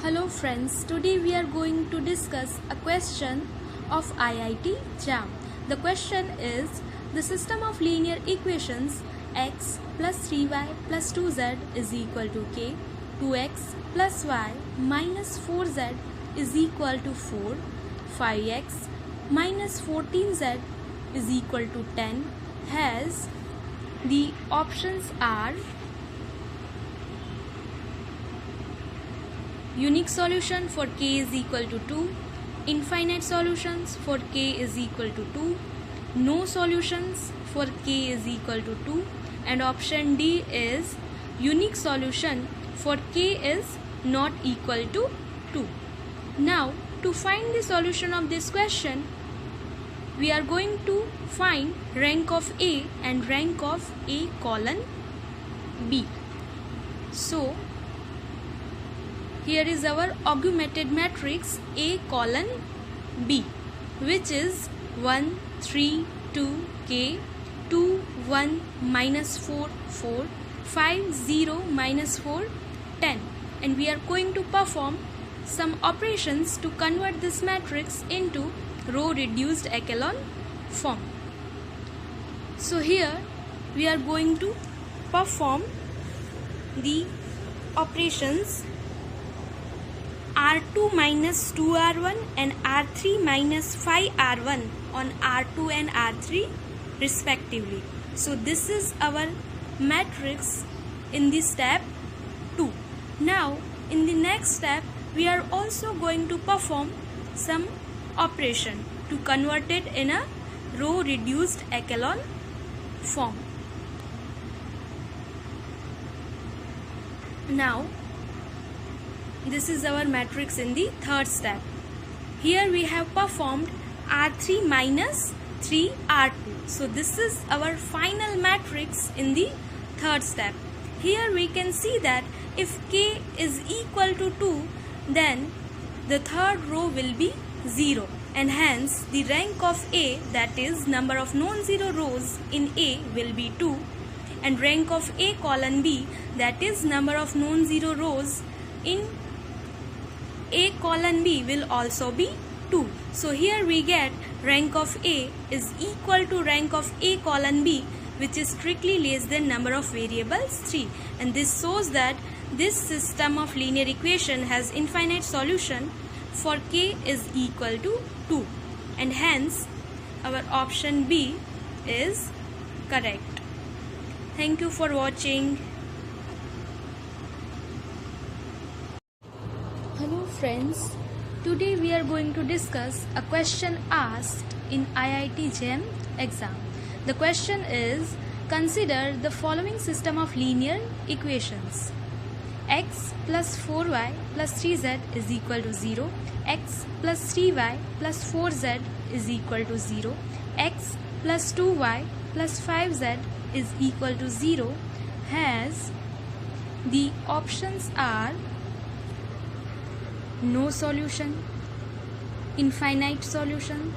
Hello friends, today we are going to discuss a question of IIT JAM. The question is, the system of linear equations x plus 3y plus 2z is equal to k, 2x plus y minus 4z is equal to 4, 5x minus 14z is equal to 10 has the options are unique solution for k is equal to 2, infinite solutions for k is equal to 2, no solutions for k is equal to 2, and option D is unique solution for k is not equal to 2. Now, to find the solution of this question, we are going to find rank of A and rank of A colon B. So, here is our augmented matrix A colon B, which is 1, 3, 2, K, 2, 1, minus 4, 4, 5, 0, minus 4, 10. And we are going to perform some operations to convert this matrix into row reduced echelon form. So here we are going to perform the operations R2 minus 2R1 and R3 minus 5R1 on R2 and R3 respectively. So this is our matrix in the step 2. Now in the next step we are also going to perform some operation to convert it in a row reduced echelon form. Now this is our matrix in the third step. Here we have performed R3 minus 3R2. So this is our final matrix in the third step. Here we can see that if k is equal to 2, then the third row will be 0, and hence the rank of A, that is number of non-zero rows in A, will be 2, and rank of A colon B, that is number of non-zero rows in A colon B, will also be 2. So here we get rank of A is equal to rank of A colon B, which is strictly less than number of variables 3, and this shows that this system of linear equation has infinite solution for k is equal to 2, and hence our option B is correct. Thank you for watching. Hello friends, today we are going to discuss a question asked in IIT JAM exam. The question is, consider the following system of linear equations. X plus 4y plus 3z is equal to 0, x plus 3y plus 4z is equal to 0, x plus 2y plus 5z is equal to 0 has the options are no solution, infinite solution,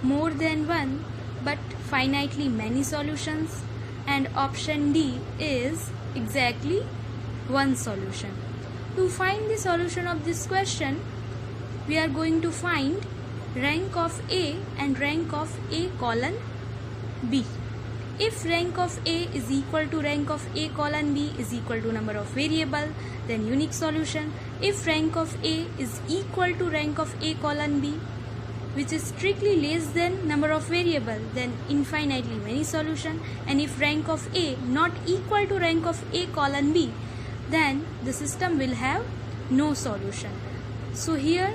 more than one but finitely many solutions, and option D is exactly one solution. To find the solution of this question, we are going to find rank of A and rank of A colon B. If rank of A is equal to rank of A colon B is equal to number of variable, then unique solution. If rank of A is equal to rank of A colon B, which is strictly less than number of variable, then infinitely many solution. And if rank of A not equal to rank of A colon B, then the system will have no solution. So here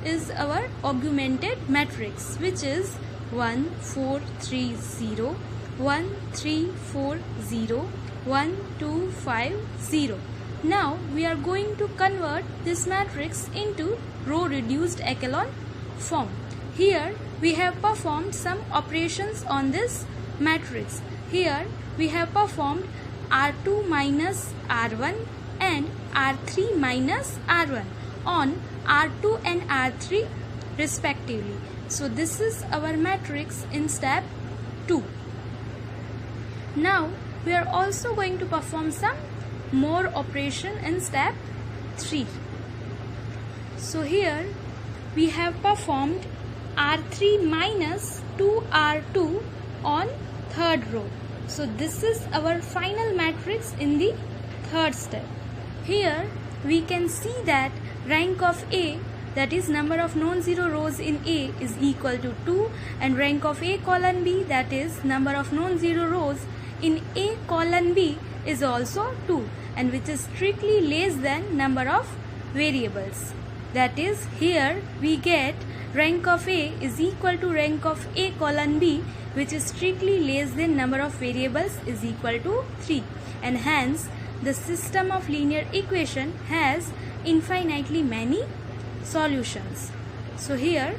is our augmented matrix, which is 1, 4, 3, 0, 1, 3, 4, 0, 1, 2, 5, 0. Now we are going to convert this matrix into row reduced echelon form. Here we have performed some operations on this matrix. Here we have performed R2 minus R1 and R3 minus R1 on R2 and R3 respectively. So this is our matrix in step 2. Now we are also going to perform some more operation in step 3. So here we have performed R3 minus 2R2 on third row. So this is our final matrix in the third step. Here we can see that rank of A, that is number of non-zero rows in A, is equal to 2, and rank of A colon B, that is number of non-zero rows in A colon B, is also 2, and which is strictly less than number of variables. That is, here we get rank of A is equal to rank of A colon B, which is strictly less than number of variables is equal to 3, and hence the system of linear equation has infinitely many solutions. So here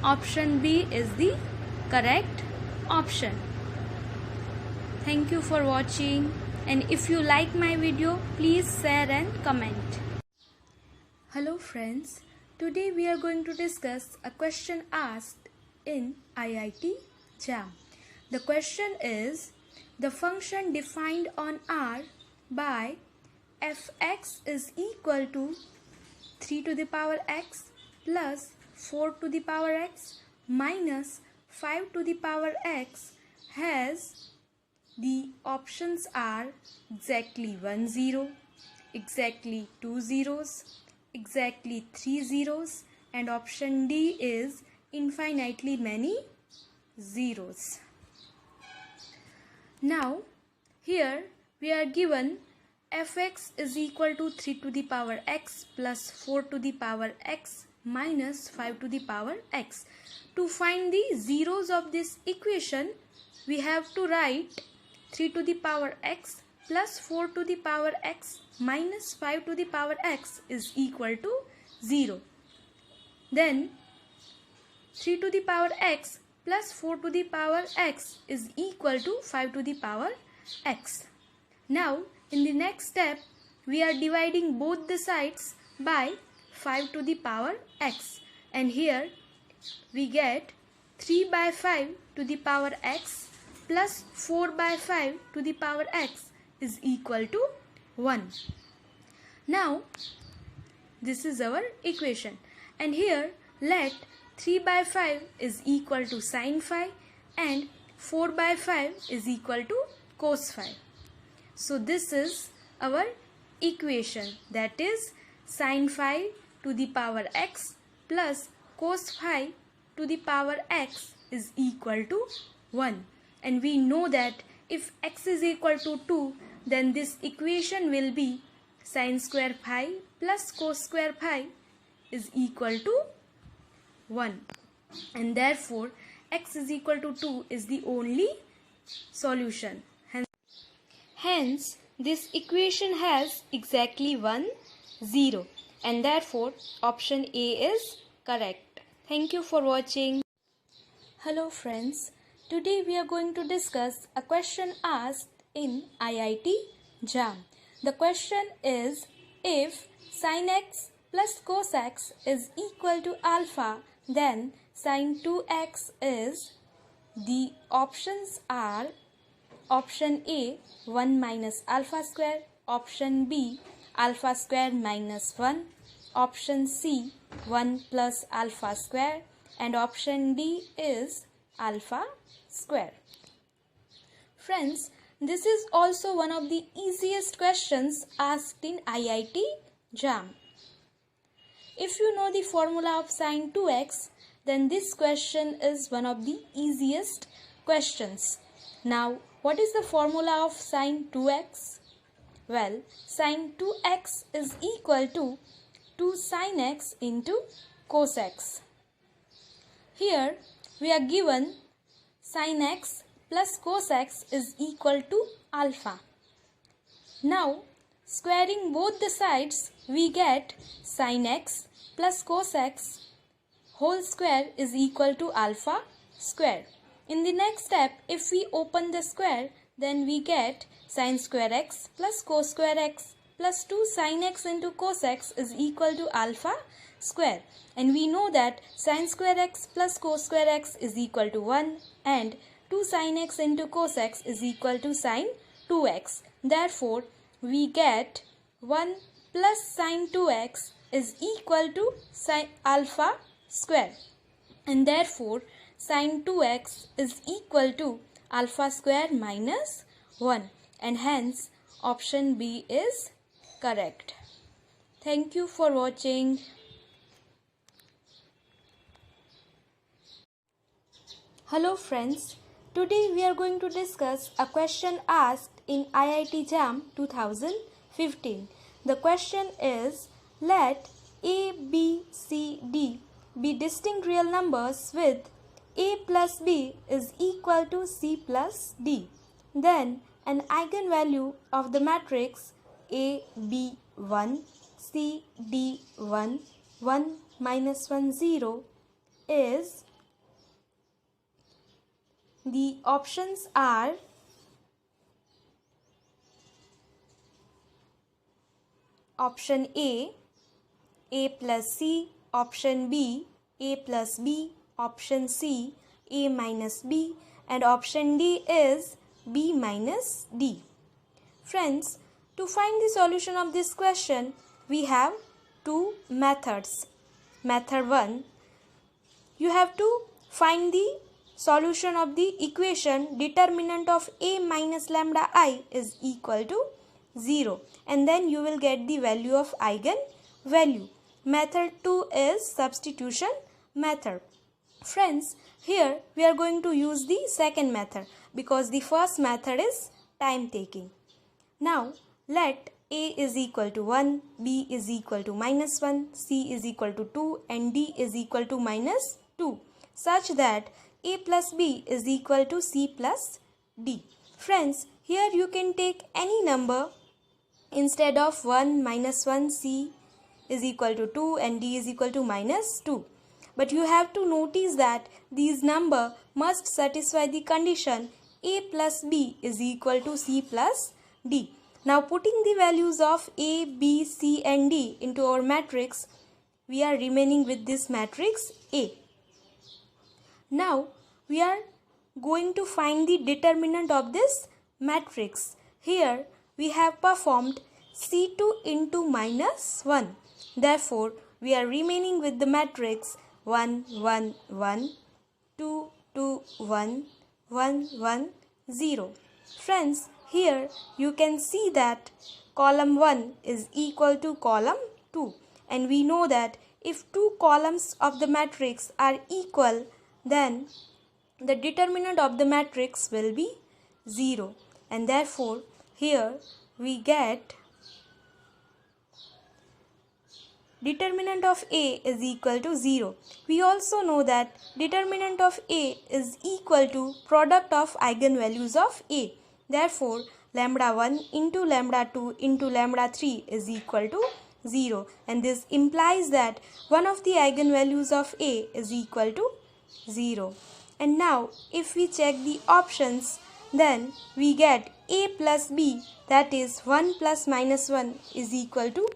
option B is the correct option. Thank you for watching, and if you like my video, please share and comment. Hello friends, today we are going to discuss a question asked in IIT JAM. The question is, the function defined on R by fx is equal to 3 to the power x plus 4 to the power x minus 5 to the power x has, the options are exactly 1 0, exactly 2 zeros, exactly 3 zeros, and option D is infinitely many zeros. Now here we are given fx is equal to 3 to the power x plus 4 to the power x minus 5 to the power x. To find the zeros of this equation, we have to write 3 to the power x plus 4 to the power x minus 5 to the power x is equal to 0. Then 3 to the power x plus 4 to the power x is equal to 5 to the power x. Now in the next step, we are dividing both the sides by 5 to the power x, and here we get 3 by 5 to the power x plus 4 by 5 to the power x is equal to 1. Now this is our equation, and here let 3 by 5 is equal to sin phi and 4 by 5 is equal to cos phi. So this is our equation, that is sin phi to the power x plus cos phi to the power x is equal to 1. And we know that if x is equal to 2, then this equation will be sin square phi plus cos square phi is equal to 1. And therefore x is equal to 2 is the only solution. Hence this equation has exactly 1 0, and therefore option A is correct. Thank you for watching. Hello friends, today we are going to discuss a question asked in IIT JAM. The question is, if sin x plus cos x is equal to alpha, then sin 2x is, the options are option A 1 minus alpha square, option B alpha square minus 1, option C 1 plus alpha square, and option D is alpha square. Friends, this is also one of the easiest questions asked in IIT JAM. If you know the formula of sin 2x, then this question is one of the easiest questions. Now, what is the formula of sin 2x? Well, sin 2x is equal to 2 sin x into cos x. Here we are given sin x plus cos x is equal to alpha. Now squaring both the sides, we get sin x plus cos x whole square is equal to alpha square. In the next step, if we open the square, then we get sin square x plus cos square x plus 2 sin x into cos x is equal to alpha square. And we know that sin square x plus cos square x is equal to 1 and 2 sin x into cos x is equal to sin 2x. Therefore, we get 1 plus sin 2x is equal to sin alpha square, and therefore sin 2x is equal to alpha square minus 1, and hence option B is correct. Thank you for watching. Hello friends, today we are going to discuss a question asked in IIT JAM 2015. The question is, let A, B, C, D be distinct real numbers with A plus B is equal to C plus D. Then an eigenvalue of the matrix A, B, 1, C, D, 1, 1 minus 1, 0 is, the options are option A plus C, option B, A plus B, option C, A minus B, and option D is B minus D. Friends, to find the solution of this question, we have two methods. Method 1, you have to find the solution of the equation determinant of A minus lambda I is equal to 0, and then you will get the value of eigenvalue. Method 2 is substitution method. Friends, here we are going to use the second method because the first method is time taking. Now let A is equal to 1, B is equal to minus 1, C is equal to 2, and D is equal to minus 2, such that A plus B is equal to C plus D. Friends, here you can take any number instead of 1, minus 1, C is equal to 2 and D is equal to minus 2. But you have to notice that these number must satisfy the condition A plus B is equal to C plus D. Now putting the values of A, B, C and D into our matrix, we are remaining with this matrix A. Now we are going to find the determinant of this matrix. Here we have performed C2 into minus 1. Therefore, we are remaining with the matrix 1, 1, 1, 2, 2, 1, 1, 1, 0. Friends, here you can see that column 1 is equal to column 2. And we know that if two columns of the matrix are equal, then the determinant of the matrix will be 0. And therefore, here we get determinant of A is equal to 0. We also know that determinant of A is equal to product of eigenvalues of A. Therefore, lambda 1 into lambda 2 into lambda 3 is equal to 0. And this implies that one of the eigenvalues of A is equal to 0. And now if we check the options, then we get A plus B, that is 1 plus minus 1 is equal to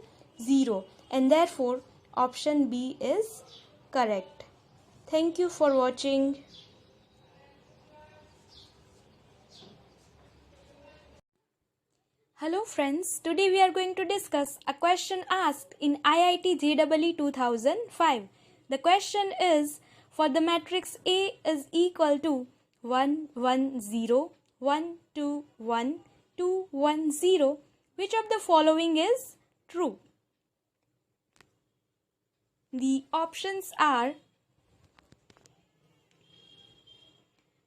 0. And therefore option B is correct. Thank you for watching. Hello friends, today we are going to discuss a question asked in IIT JEE 2005. The question is, for the matrix A is equal to 1, 1, 0, 1, 2, 1, 2, 1, 0, which of the following is true? The options are,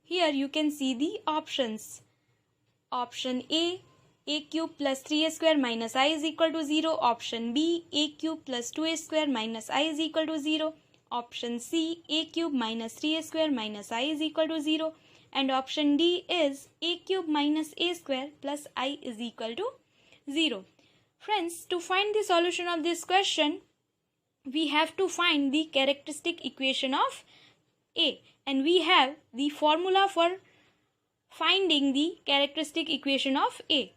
here you can see the options. Option A cube plus 3a square minus I is equal to 0. Option B, a cube plus 2a square minus I is equal to 0. Option C, a cube minus 3a square minus I is equal to 0. And option D is a cube minus a square plus I is equal to 0. Friends, to find the solution of this question, we have to find the characteristic equation of A. And we have the formula for finding the characteristic equation of A.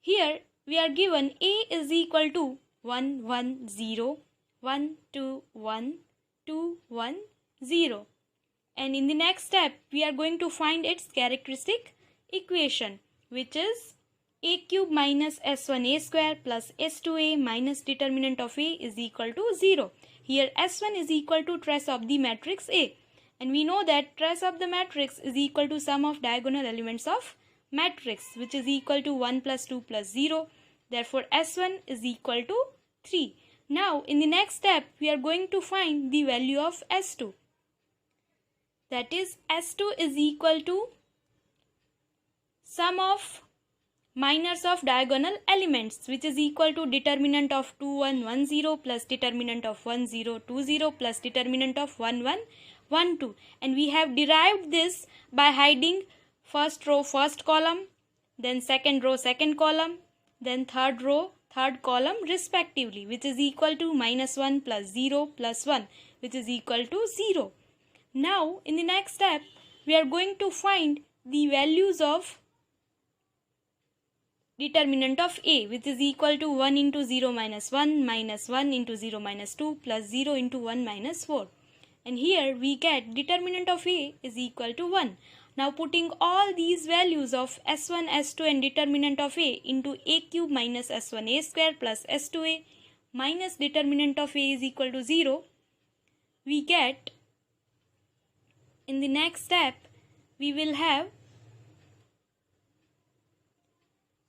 Here we are given A is equal to 1, 1, 0, 1, 2, 1, 2, 1, 0. And in the next step, we are going to find its characteristic equation, which is a cube minus s1a square plus s2a minus determinant of a is equal to 0. Here s1 is equal to trace of the matrix A, and we know that trace of the matrix is equal to sum of diagonal elements of matrix, which is equal to 1 plus 2 plus 0. Therefore s1 is equal to 3. Now in the next step we are going to find the value of s2. That is, s2 is equal to sum of minors of diagonal elements, which is equal to determinant of 2 1 1 0 plus determinant of 1 0 2 0 plus determinant of 1 1 1 2, and we have derived this by hiding first row first column, then second row second column, then third row third column respectively, which is equal to minus 1 plus 0 plus 1, which is equal to 0. Now in the next step we are going to find the values of determinant of A, which is equal to 1 into 0 minus 1 minus 1 into 0 minus 2 plus 0 into 1 minus 4. And here we get determinant of A is equal to 1. Now putting all these values of s1, s2 and determinant of A into a cube minus s1a square plus s2a minus determinant of A is equal to 0, we get, in the next step we will have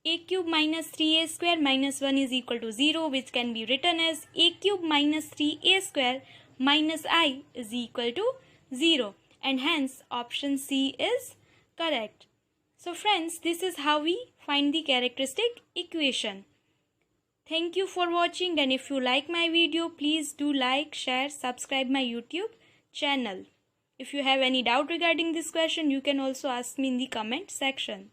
a cube minus 3a square minus 1 is equal to 0, which can be written as a cube minus 3a square minus I is equal to 0, and hence option C is correct. So friends, this is how we find the characteristic equation. Thank you for watching, and if you like my video, please do like, share, subscribe my YouTube channel. If you have any doubt regarding this question, you can also ask me in the comment section.